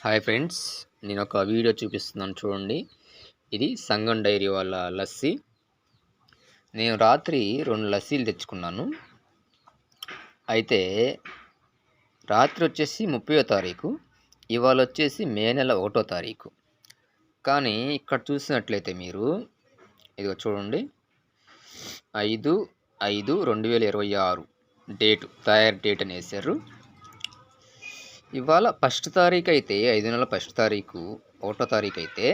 Hi friends, నేను ఒక video చూపిస్తున్నాను చూడండి. ఇది సంగం డైరీ వాళ్ళ లస్సీ. నేను రాత్రి 2 లస్సీలు తెచ్చుకున్నాను. అయితే రాత్రి వచ్చేసి 30వ తారీఖు, ఇవాళ వచ్చేసి మే నెల 1వ తారీఖు. కానీ ఇక్కడ చూసినట్లయితే మీరు ఇదిగో చూడండి, 5/5/2026 డేటు, తయారీ డేట్ అని వేశారు. ఇవాళ 1వ తారీఖు అయితే 5 నెలల 1వ తారీఖు 1వ తారీఖు అయితే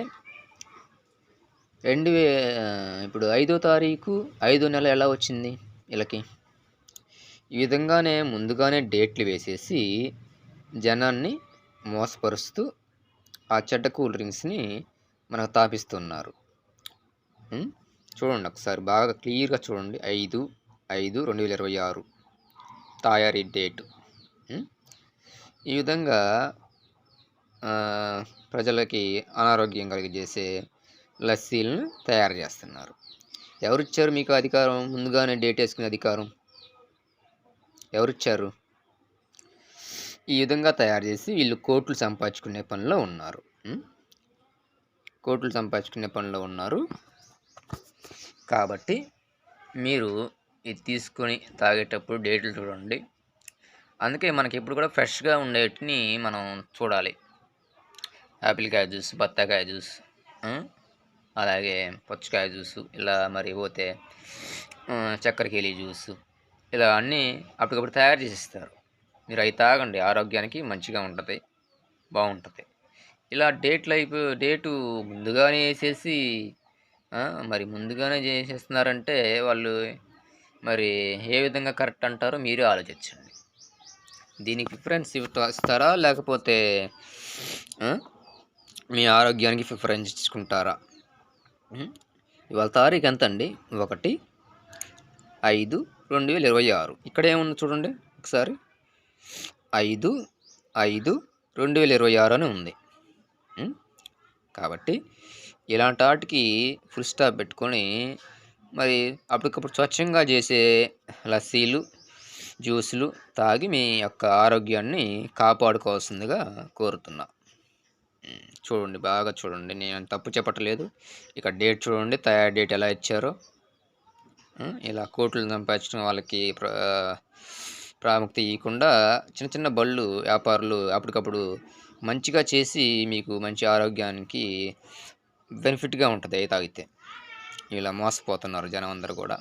ఇప్పుడు 5వ తారీఖు 5వ నెల ఎలా వచ్చింది వీళ్ళకి? ఈ విధంగానే ముందుగానే డేట్లు వేసేసి జనాన్ని మోసపరుస్తూ ఆ చెడ్డ కూల్ డ్రింక్స్ని మనకు తాపిస్తున్నారు. చూడండి, ఒకసారి బాగా క్లియర్గా చూడండి. 5/5/2026 తయారీ డేటు. ఈ విధంగా ప్రజలకి అనారోగ్యం కలిగజేసే లస్సీలను తయారు చేస్తున్నారు. ఎవరిచ్చారు మీకు అధికారం? ముందుగానే డేట్ వేసుకునే అధికారం ఎవరిచ్చారు? ఈ విధంగా తయారు చేసి వీళ్ళు కోట్లు సంపాదించుకునే పనిలో ఉన్నారు. కాబట్టి మీరు ఇది తీసుకొని తాగేటప్పుడు డేట్లు చూడండి. అందుకే మనకి ఎప్పుడు కూడా ఫ్రెష్గా ఉండేటిని మనం చూడాలి. యాపిల్కాయ జ్యూస్, బత్తాకాయ జ్యూస్, అలాగే పుచ్చకాయ జ్యూసు, ఇలా మరి పోతే చక్కెరకేళి జ్యూసు, ఇలా అన్నీ అప్పటికప్పుడు తయారు చేసి ఇస్తారు. మీరు అవి తాగండి, ఆరోగ్యానికి మంచిగా ఉంటుంది, బాగుంటుంది. ఇలా డేటు ముందుగానే వేసేసి మరి ముందుగానే చేసేస్తున్నారంటే వాళ్ళు మరి ఏ విధంగా కరెక్ట్ అంటారో మీరే ఆలోచించండి. దీనికి ప్రిఫరెన్స్ ఇస్తారా, లేకపోతే మీ ఆరోగ్యానికి ప్రిఫరెన్స్ ఇచ్చుకుంటారా? ఇవాళ తారీఖు ఎంత అండి? 1/5/2026. ఇక్కడ ఏముంది చూడండి ఒకసారి, 5/5/2026 అని ఉంది. కాబట్టి ఇలాంటి వాటికి ఫుల్ స్టాప్ పెట్టుకొని మరి అప్పటికప్పుడు స్వచ్ఛంగా చేసే లస్సీలు, జ్యూసులు తాగి మీ యొక్క ఆరోగ్యాన్ని కాపాడుకోవాల్సిందిగా కోరుతున్నా. చూడండి, బాగా చూడండి, నేను తప్పు చెప్పట్లేదు. ఇక డేట్ చూడండి, తయారీ డేట్ ఎలా ఇచ్చారో. ఇలా కోట్లు సంపాదించడం వాళ్ళకి ప్రాముఖ్యత ఇవ్వకుండా చిన్న చిన్న బళ్ళు వ్యాపారులు అప్పటికప్పుడు మంచిగా చేసి మీకు మంచి ఆరోగ్యానికి బెనిఫిట్గా ఉంటుంది తాగితే. ఇలా మోసపోతున్నారు జనం అందరూ కూడా.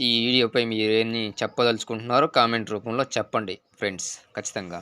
ఈ వీడియోపై మీరేమి చెప్పదలుచుకుంటున్నారో కామెంట్ రూపంలో చెప్పండి ఫ్రెండ్స్, ఖచ్చితంగా.